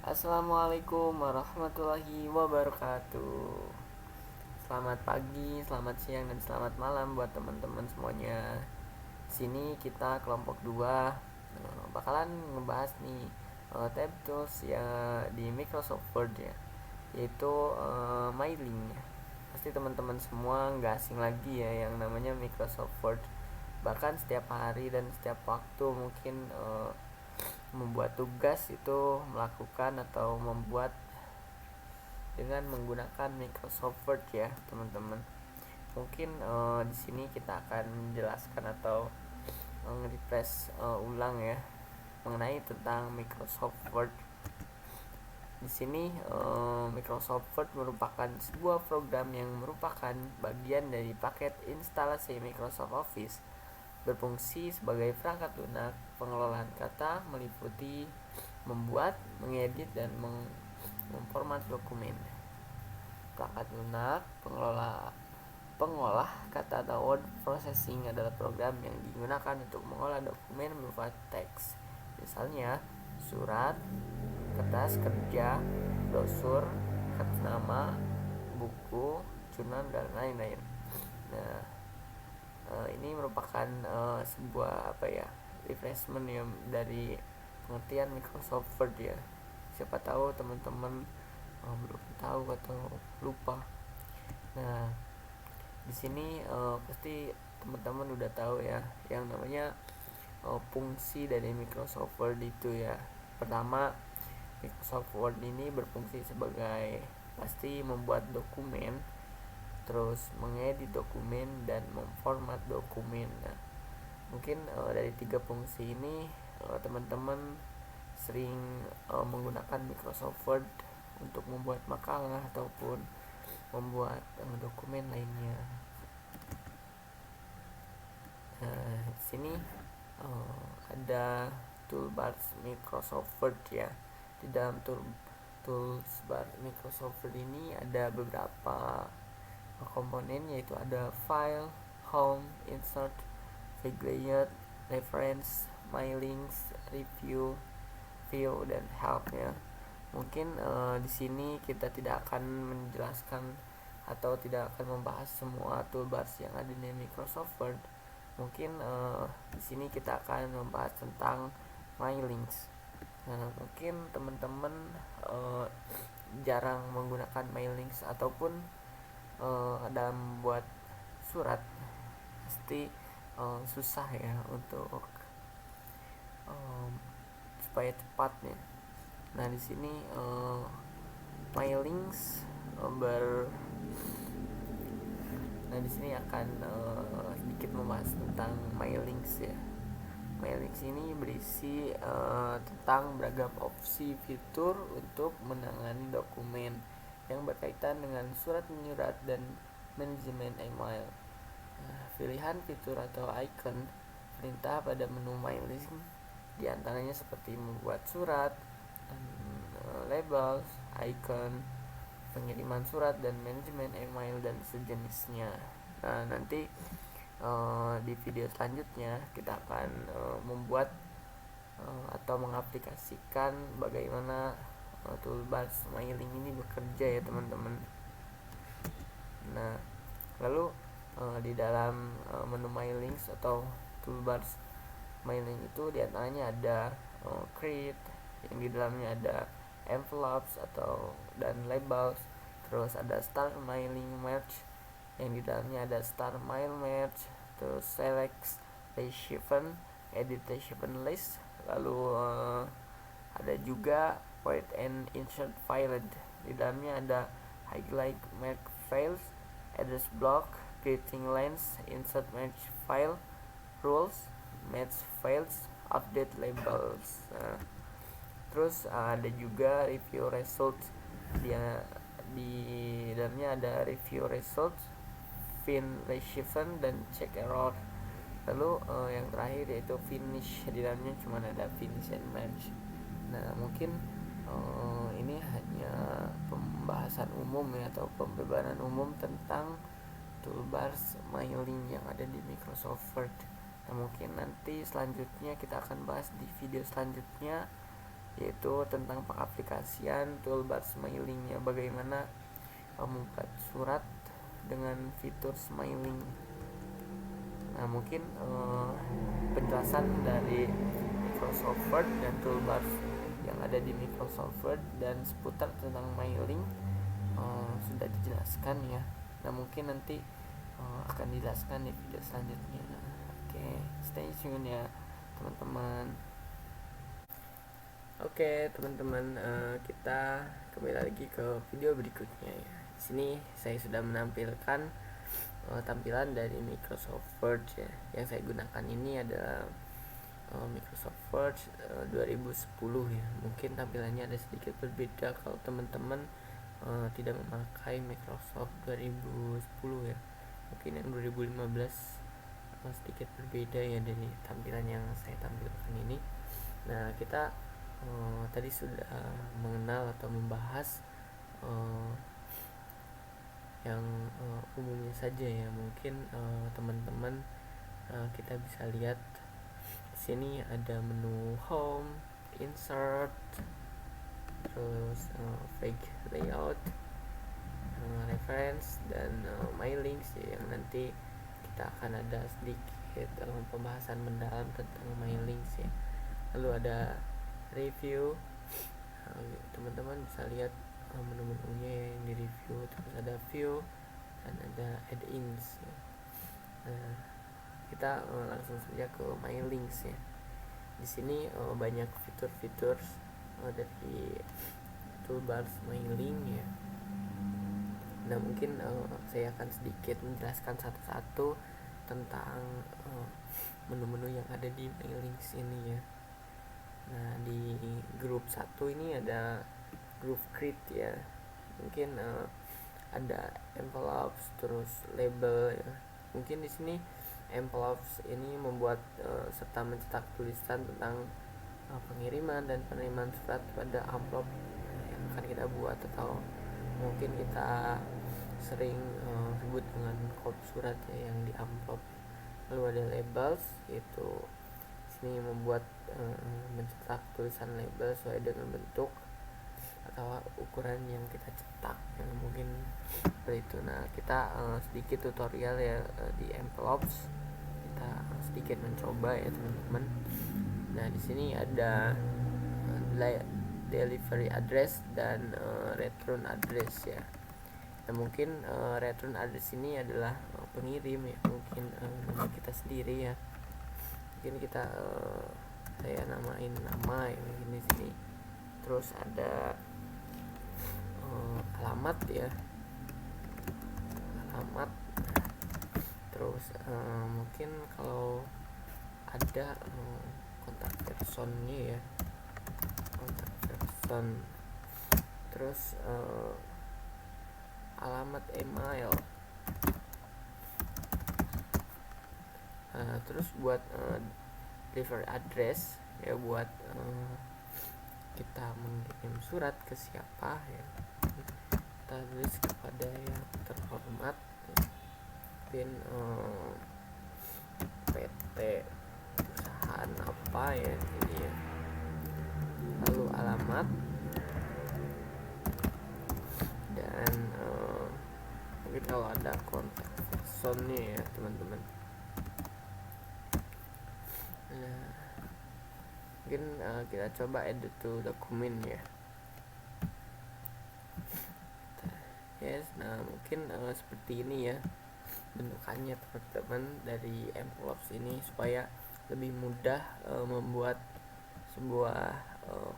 Assalamualaikum warahmatullahi wabarakatuh. Selamat pagi, selamat siang, dan selamat malam buat teman-teman semuanya. Di sini kita kelompok 2 bakalan ngebahas nih tab tools ya di Microsoft Word ya, yaitu mailing. Pasti teman-teman semua nggak asing lagi ya yang namanya Microsoft Word. Bahkan setiap hari dan setiap waktu mungkin membuat tugas itu melakukan atau membuat dengan menggunakan Microsoft Word ya teman-teman. Mungkin di sini kita akan menjelaskan atau nge-refresh ulang ya mengenai tentang Microsoft Word. Di sini Microsoft Word merupakan sebuah program yang merupakan bagian dari paket instalasi Microsoft Office, berfungsi sebagai perangkat lunak pengelolaan kata, meliputi membuat, mengedit, dan memformat dokumen. Perangkat lunak pengolah kata atau word processing adalah program yang digunakan untuk mengolah dokumen berupa teks, misalnya surat, kertas kerja, brosur, kertas nama, buku, jurnal, dan lain-lain. Nah, ini merupakan sebuah refreshment ya dari pengertian Microsoft Word ya. Siapa tahu teman-teman belum tahu atau lupa. Nah, di sini pasti teman-teman udah tahu ya yang namanya fungsi dari Microsoft Word itu ya. Pertama, Microsoft Word ini berfungsi sebagai pasti membuat dokumen, terus mengedit dokumen, dan memformat dokumen. Nah, mungkin dari tiga fungsi ini teman-teman sering menggunakan Microsoft Word untuk membuat makalah ataupun membuat dokumen lainnya. Nah, di sini ada toolbars Microsoft Word ya. Di dalam toolbar Microsoft Word ini ada beberapa komponen, yaitu ada file, home, insert, big layout, reference, my links, review, view, dan help ya. Mungkin di sini kita tidak akan menjelaskan atau tidak akan membahas semua toolbars yang ada di Microsoft Word. Mungkin di sini kita akan membahas tentang my links. Nah, mungkin teman-teman jarang menggunakan my links ataupun dalam buat surat pasti susah ya untuk supaya cepat ya. Nah, di sini my links Nah, di sini akan sedikit membahas tentang my links ya. My links ini berisi tentang beragam opsi fitur untuk menangani dokumen yang berkaitan dengan surat menyurat dan manajemen email. Nah, pilihan fitur atau icon perintah pada menu my link diantaranya seperti membuat surat, labels, icon, pengiriman surat, dan manajemen email dan sejenisnya. Nah, nanti di video selanjutnya kita akan membuat atau mengaplikasikan bagaimana toolbars mailing ini bekerja ya teman-teman. Nah, lalu di dalam menu mailings atau toolbars mailing itu diantaranya ada create, yang di dalamnya ada envelopes atau dan labels, terus ada start mailing merge, yang di dalamnya ada start mail merge, terus select recipient, edit recipient list, lalu ada juga write and insert file, di dalamnya ada highlight merge files, address block, creating lines, insert merge file, rules, match files, update labels. Terus ada juga review results. Dia di dalamnya ada review results, fin recipient, dan check error. Lalu yang terakhir yaitu finish. Di dalamnya cuma ada finish and match. Nah, mungkin ini hanya pembahasan umum ya atau pembebaran umum tentang toolbars mailing yang ada di Microsoft Word. Nah, mungkin nanti selanjutnya kita akan bahas di video selanjutnya yaitu tentang pengaplikasian toolbar smilingnya, bagaimana membuat surat dengan fitur smiling. Nah, mungkin penjelasan dari Microsoft Word dan toolbars yang ada di Microsoft Word dan seputar tentang mailing sudah dijelaskan ya. Nah, mungkin nanti akan dijelaskan di video selanjutnya. Oke, stay tune ya teman-teman. Oke teman-teman, kita kembali lagi ke video berikutnya ya. Di sini saya sudah menampilkan tampilan dari Microsoft Word ya. Yang saya gunakan ini adalah Microsoft Word 2010 ya. Mungkin tampilannya ada sedikit berbeda kalau teman-teman tidak memakai Microsoft 2010 ya. Mungkin yang 2015 sedikit berbeda ya dari tampilan yang saya tampilkan ini. Nah, kita tadi sudah mengenal atau membahas yang umumnya saja ya. Mungkin teman-teman kita bisa lihat di sini ada menu home, insert, terus page layout, reference, dan my links ya, yang nanti kita akan ada sedikit pembahasan mendalam tentang my links ya. Lalu ada review, teman-teman bisa lihat menu-menunya yang di review, terus ada view dan ada add-ins ya. Nah, kita langsung saja ke my links ya. Di sini banyak fitur-fitur dari toolbar my link ya. Nah, mungkin saya akan sedikit menjelaskan satu-satu tentang menu-menu yang ada di my links ini ya. Nah, di grup 1 ini ada grup create ya. Mungkin ada envelopes, terus label ya. Mungkin di sini envelopes ini membuat serta mencetak tulisan tentang pengiriman dan penerimaan surat pada amplop yang akan kita buat, atau mungkin kita sering sebut dengan kop surat ya, yang di amplop. Lalu ada labels, yaitu sini membuat mencetak tulisan label sesuai dengan bentuk atau ukuran yang kita cetak ya, mungkin seperti itu. Nah, kita sedikit tutorial ya di envelopes, kita sedikit mencoba ya teman-teman. Nah, di sini ada delivery address dan return address ya. Nah, mungkin return address ini adalah pengirim ya, mungkin nama kita sendiri ya. Mungkin kita saya namain nama ya ini sini. Terus ada alamat ya, alamat. Terus mungkin kalau ada kontak personnya ya, kontak person. Terus alamat email. Terus buat delivery address ya, buat kita mengirim surat ke siapa ya, kita tulis kepada yang terhormat ya. Mungkin PT perusahaan apa ya ini ya. Lalu alamat dan mungkin kalau ada kontak personnya ya teman-teman. Nah, mungkin kita coba edit to dokumen ya. Yes, nah mungkin seperti ini ya bentukannya teman-teman dari envelopes ini, supaya lebih mudah membuat sebuah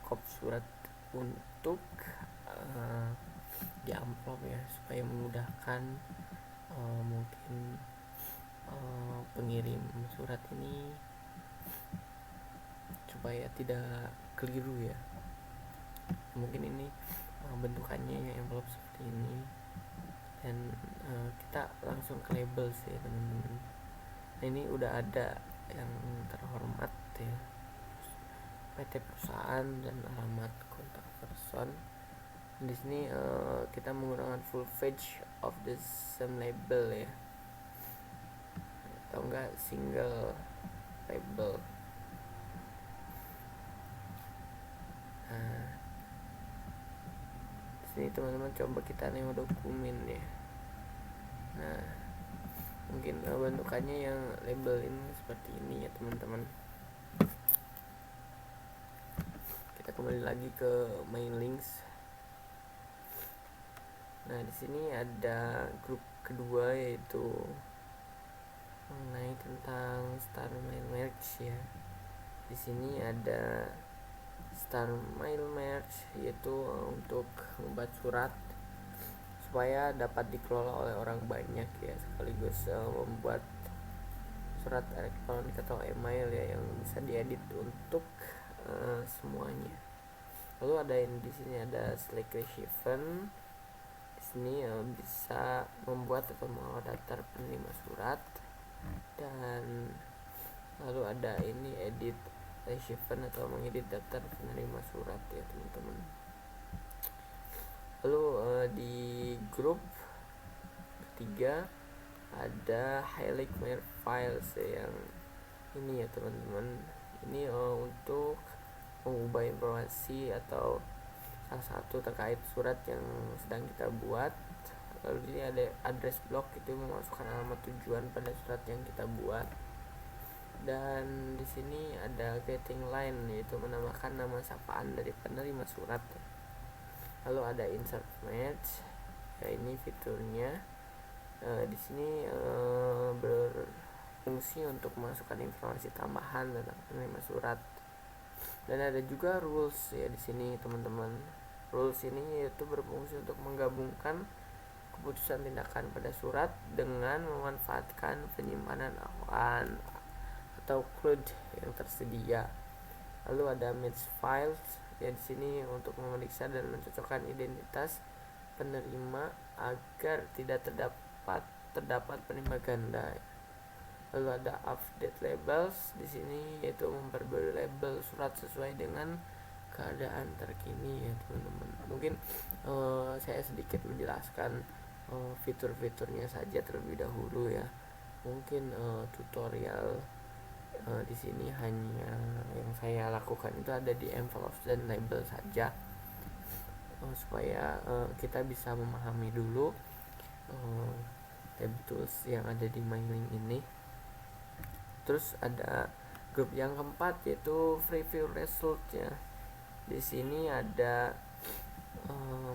kop surat untuk di amplop ya, supaya memudahkan mungkin pengirim surat ini supaya tidak keliru ya. Mungkin ini bentukannya envelope seperti ini, dan kita langsung ke label sih teman-teman. Nah, ini udah ada yang terhormat ya, PT perusahaan dan alamat kontak person. Di sini kita menggunakan full page of the same label ya, atau enggak single label. Sini teman-teman coba kita nengok dokumen ya. Nah, mungkin bentukannya yang label ini seperti ini ya teman-teman. Kita kembali lagi ke main links. Nah, di sini ada grup kedua yaitu mengenai tentang Star Mail Merge ya. Di sini ada Star Mail Merge, yaitu untuk membuat surat supaya dapat dikelola oleh orang banyak ya, sekaligus membuat surat elektronik atau email ya yang bisa diedit untuk semuanya. Lalu ada yang di sini ada Slack event. Di sini bisa membuat atau mengawal daftar penerima surat, dan lalu ada ini edit event atau mengedit daftar penerima surat ya teman-teman. Lalu di grup ketiga ada highlight my files yang ini ya teman-teman. Ini untuk mengubah informasi atau salah satu terkait surat yang sedang kita buat. Lalu ini ada address block, itu memasukkan alamat tujuan pada surat yang kita buat. Dan di sini ada getting line, yaitu menambahkan nama sapaan dari penerima surat. Lalu ada insert match, ya ini fiturnya. Di sini berfungsi untuk memasukkan informasi tambahan tentang penerima surat. Dan ada juga rules ya di sini teman-teman. Rules ini yaitu berfungsi untuk menggabungkan keputusan tindakan pada surat dengan memanfaatkan penyimpanan awan atau CRUD yang tersedia. Lalu ada match files ya di sini untuk memeriksa dan mencocokkan identitas penerima agar tidak terdapat penerima ganda. Lalu ada update labels di sini, yaitu memperbarui label surat sesuai dengan keadaan terkini ya teman-teman. Mungkin saya sedikit menjelaskan fitur-fiturnya saja terlebih dahulu ya. Mungkin tutorial di sini hanya yang saya lakukan itu ada di envelope dan label saja, supaya kita bisa memahami dulu tab tools yang ada di mailing ini. Terus ada grup yang keempat yaitu preview result ya. Di sini ada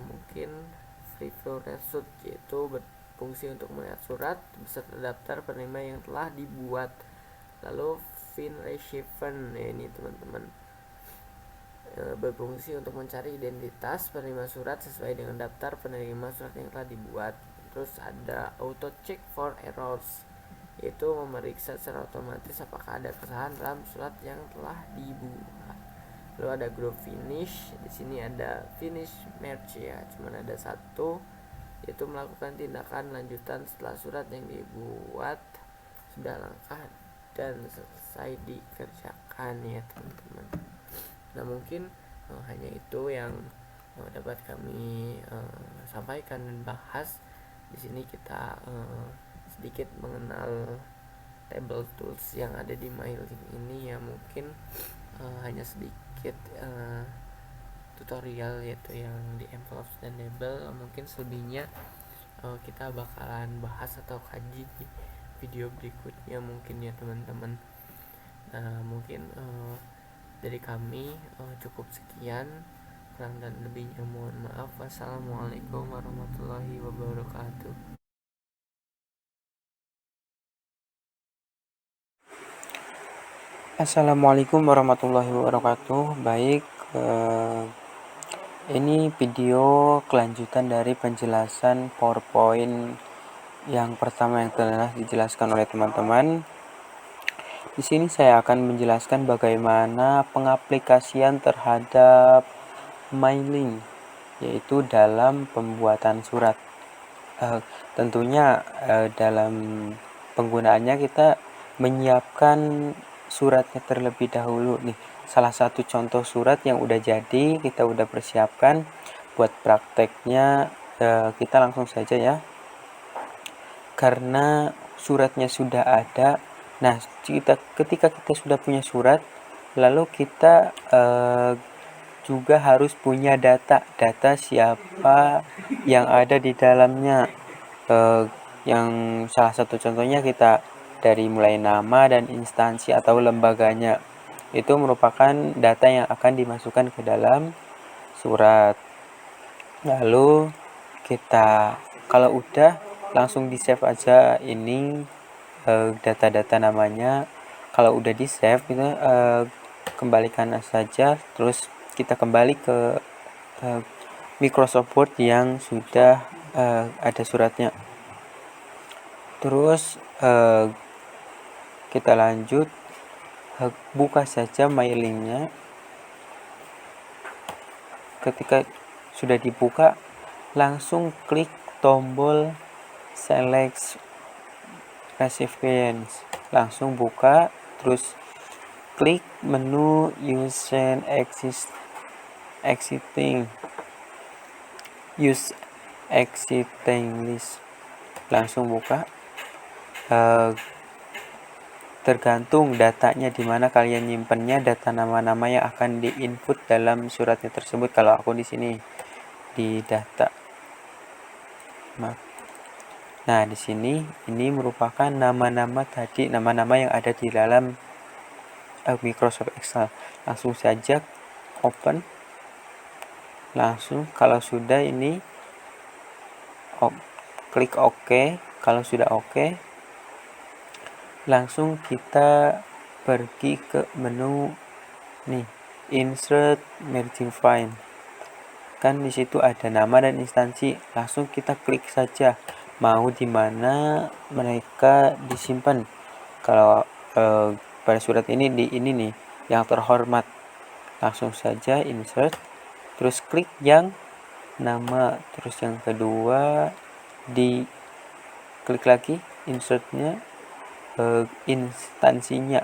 mungkin preview result, yaitu berfungsi untuk melihat surat beserta daftar penerima yang telah dibuat. Lalu FinRecipients ya ini teman-teman, berfungsi untuk mencari identitas penerima surat sesuai dengan daftar penerima surat yang telah dibuat. Terus ada auto check for errors, yaitu memeriksa secara otomatis apakah ada kesalahan dalam surat yang telah dibuat. Lalu ada group finish, di sini ada finish merge ya, cuman ada satu, yaitu melakukan tindakan lanjutan setelah surat yang dibuat sudah lengkap dan selesai dikerjakan ya teman-teman. Nah mungkin hanya itu yang dapat kami sampaikan dan bahas. Di sini kita sedikit mengenal table tools yang ada di mailing ini ya. Mungkin hanya sedikit tutorial yaitu yang di envelope dan label. Mungkin selebihnya kita bakalan bahas atau kaji di video berikutnya mungkin ya teman-teman. Nah mungkin dari kami cukup sekian, kurang dan lebihnya mohon maaf. Wassalamualaikum warahmatullahi wabarakatuh. Assalamualaikum warahmatullahi wabarakatuh. Baik, ini video kelanjutan dari penjelasan PowerPoint yang pertama yang telah dijelaskan oleh teman-teman. Di sini saya akan menjelaskan bagaimana pengaplikasian terhadap mailing, yaitu dalam pembuatan surat. Tentunya dalam penggunaannya kita menyiapkan suratnya terlebih dahulu nih. Salah satu contoh surat yang udah jadi, kita udah persiapkan. Buat prakteknya kita langsung saja ya, karena suratnya sudah ada. Nah ketika kita sudah punya surat, lalu kita juga harus punya data siapa yang ada di dalamnya. Yang salah satu contohnya kita dari mulai nama dan instansi atau lembaganya, itu merupakan data yang akan dimasukkan ke dalam surat. Lalu kita kalau udah langsung di save aja ini data-data namanya. Kalau udah di save kita kembalikan saja, terus kita kembali ke Microsoft Word yang sudah ada suratnya. Terus kita lanjut buka saja mailingnya. Ketika sudah dibuka, langsung klik tombol select recipients, langsung buka, terus klik menu use existing list, langsung buka. Tergantung datanya di mana kalian nyimpennya, data nama-nama yang akan diinput dalam suratnya tersebut. Kalau aku di sini di data. Nah, di sini ini merupakan nama-nama tadi, nama-nama yang ada di dalam Microsoft Excel. Langsung saja open. Langsung kalau sudah ini klik OK. Kalau sudah OK, langsung kita pergi ke menu nih, insert merging file. Kan di situ ada nama dan instansi, langsung kita klik saja mau di mana mereka disimpan. Kalau pada surat ini di ini nih yang terhormat, langsung saja insert, terus klik yang nama, terus yang kedua di klik lagi insertnya instansinya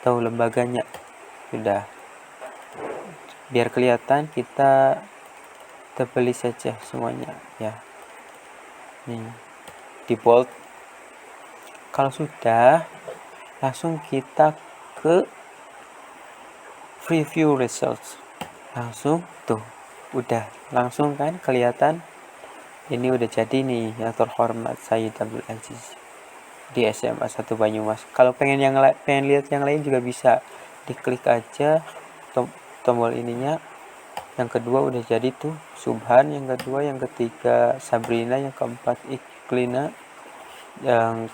atau lembaganya. Sudah, biar kelihatan kita tebeli saja semuanya ya, nih di bold. Kalau sudah, langsung kita ke preview results, langsung tuh udah langsung kan kelihatan ini udah jadi nih yang terhormat Sayyid Abdul Aziz di SMA 1 Banyumas. Kalau pengen lihat yang lain juga bisa, diklik aja tombol ininya. Yang kedua udah jadi tuh Subhan, yang kedua, yang ketiga Sabrina, yang keempat Iklina, yang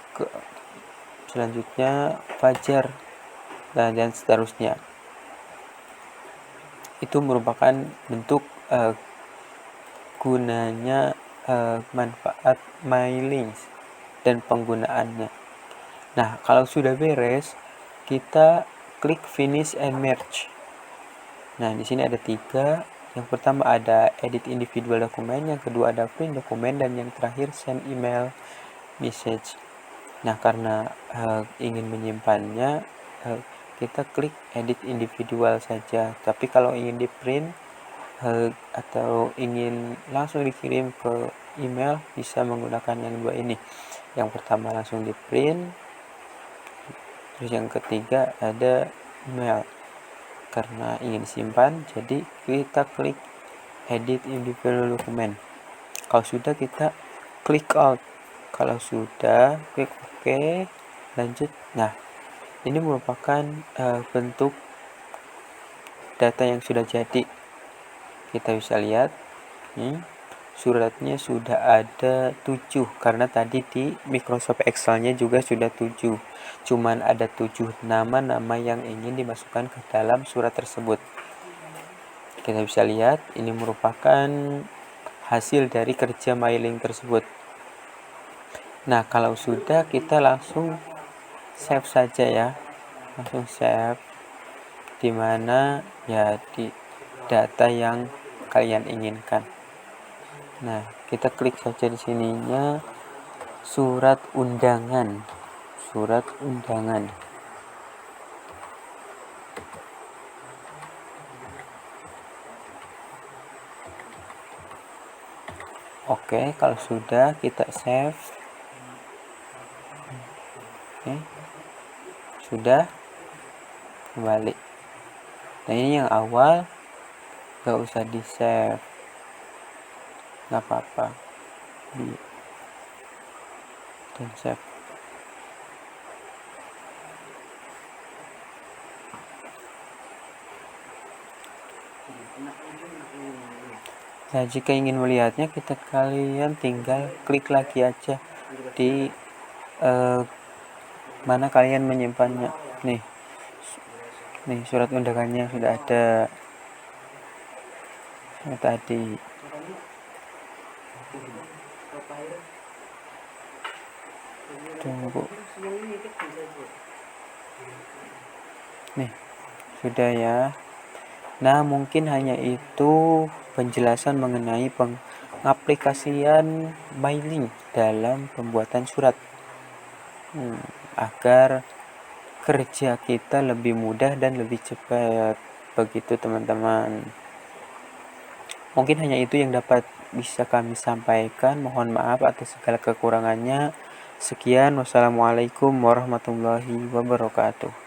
selanjutnya Fajar, dan seterusnya. Itu merupakan bentuk gunanya manfaat mailing dan penggunaannya. Nah, kalau sudah beres, kita klik finish and merge. Nah, di sini ada 3. Yang pertama ada edit individual dokumen, yang kedua ada print dokumen, dan yang terakhir send email message. Nah, karena ingin menyimpannya, kita klik edit individual saja. Tapi kalau ingin di print atau ingin langsung dikirim ke email, bisa menggunakan yang dua ini. Yang pertama langsung di print, terus yang ketiga ada email. Karena ingin simpan, jadi kita klik edit individual dokumen. Kalau sudah, kita klik out. Kalau sudah, klik OK, lanjut. Nah, ini merupakan bentuk data yang sudah jadi. Kita bisa lihat suratnya sudah ada 7, karena tadi di Microsoft Excel-nya juga sudah 7. Cuman ada 7 nama-nama yang ingin dimasukkan ke dalam surat tersebut. Kita bisa lihat ini merupakan hasil dari kerja mailing tersebut. Nah, kalau sudah, kita langsung save saja ya. Langsung save dimana ya di data yang kalian inginkan. Nah, kita klik saja di sininya surat undangan. Oke, kalau sudah kita save. Oke. Sudah, kembali. Nah, ini yang awal. gak usah di save, nggak apa-apa, dan save. Nah, jika ingin melihatnya, kalian tinggal klik lagi aja di mana kalian menyimpannya. Nih surat undangannya sudah ada tadi. Tunggu. Nih, sudah ya. Nah, mungkin hanya itu penjelasan mengenai pengaplikasian mailing dalam pembuatan surat. Agar kerja kita lebih mudah dan lebih cepat. Begitu teman-teman. Mungkin hanya itu yang dapat bisa kami sampaikan. Mohon maaf atas segala kekurangannya. Sekian, wassalamualaikum warahmatullahi wabarakatuh.